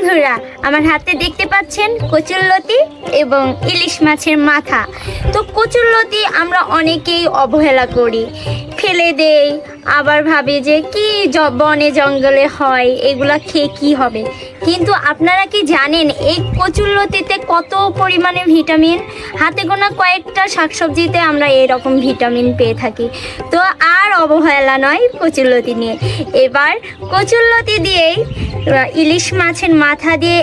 বন্ধুরা, আমার হাতে দেখতে পাচ্ছেন কচুরলতি এবং ইলিশ মাছের মাথা। তো কচুরলতি আমরা অনেকেই অবহেলা করি, ফেলে দেই, আবার ভাবি যে কি বনে জঙ্গলে হয়, এগুলা খেয়ে কি হবে। কিন্তু আপনারা কি জানেন এই কচুরলতিতে কত পরিমাণে ভিটামিন? হাতে গোনা কয়েকটা শাকসবজিতে আমরা এরকম ভিটামিন পেয়ে থাকি। তো আর অবহেলা নয় কচুরলতি নিয়ে। এবার কচুরলতি দিয়েই ইলিশ মাছের মাথা দিয়ে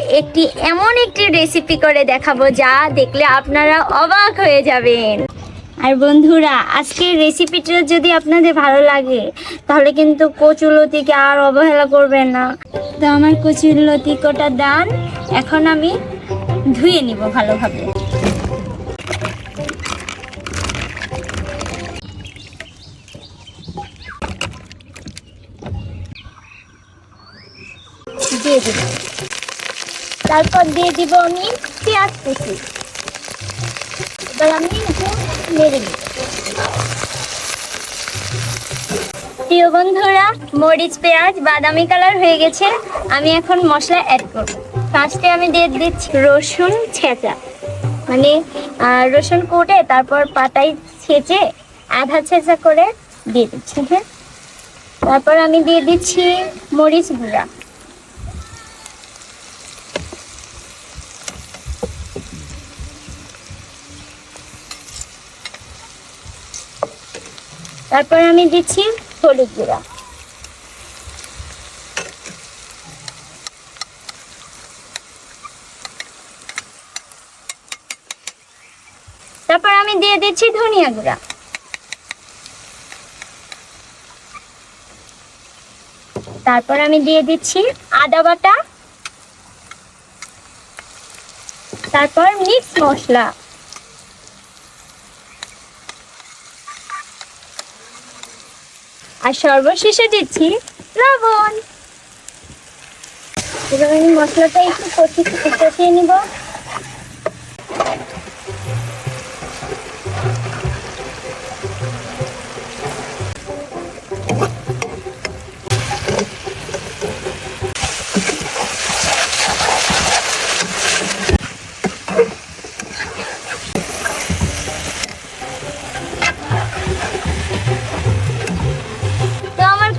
এমন একটি রেসিপি করে দেখাবো যা দেখলে আপনারা অবাক হয়ে যাবেন। আর বন্ধুরা, আজকের রেসিপিটা যদি আপনাদের ভালো লাগে তাহলে কিন্তু কচুরলতিকে আর অবহেলা করবেন না। তো আমার কচুরলতি কটা ডান, এখন আমি ধুয়ে নিব ভালোভাবে। দিয়ে দিব, তারপর দিয়ে দিব আমি পেঁয়াজ কুচি। এবার আমি একটু নেড়ে নিব। প্রিয় বন্ধুরা, মরিচ পেঁয়াজ বাদামি কালার হয়ে গেছে। আমি এখন মশলা অ্যাড করব। ফার্স্টে আমি দিয়ে দিচ্ছি রসুন ছেঁচা, মানে রসুন কুটে তারপর পাটায় ছেঁচে আধা ছেঁচা করে দিয়ে দিচ্ছি। হ্যাঁ, তারপর আমি দিয়ে দিচ্ছি মরিচ গুঁড়া, তারপর আমি দিচ্ছি হলুদ গুঁড়া, তারপর আমি দিয়ে দিচ্ছি ধনিয়া গুঁড়া, তারপর আমি দিয়ে দিচ্ছি আদা বাটা, তারপর মিক্স মশলা, আর সর্বশেষে দিচ্ছি লবণ। এবার আমি মশলাটা একটু কষিয়ে নিব।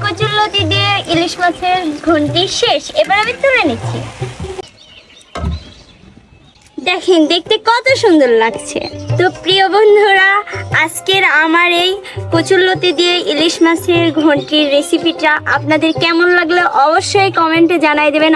কচুরলতি দিয়ে ইলিশ মাছের ঘন্টি শেষ। এবার আমি তুলে নিচ্ছি। দেখেন, দেখতে কত সুন্দর লাগছে। তো প্রিয় বন্ধুরা, আজকের আমার এই কচুরলতি দিয়ে ইলিশ মাছের ঘন্টির রেসিপিটা আপনাদের কেমন লাগলো অবশ্যই কমেন্টে জানাই দেবেন।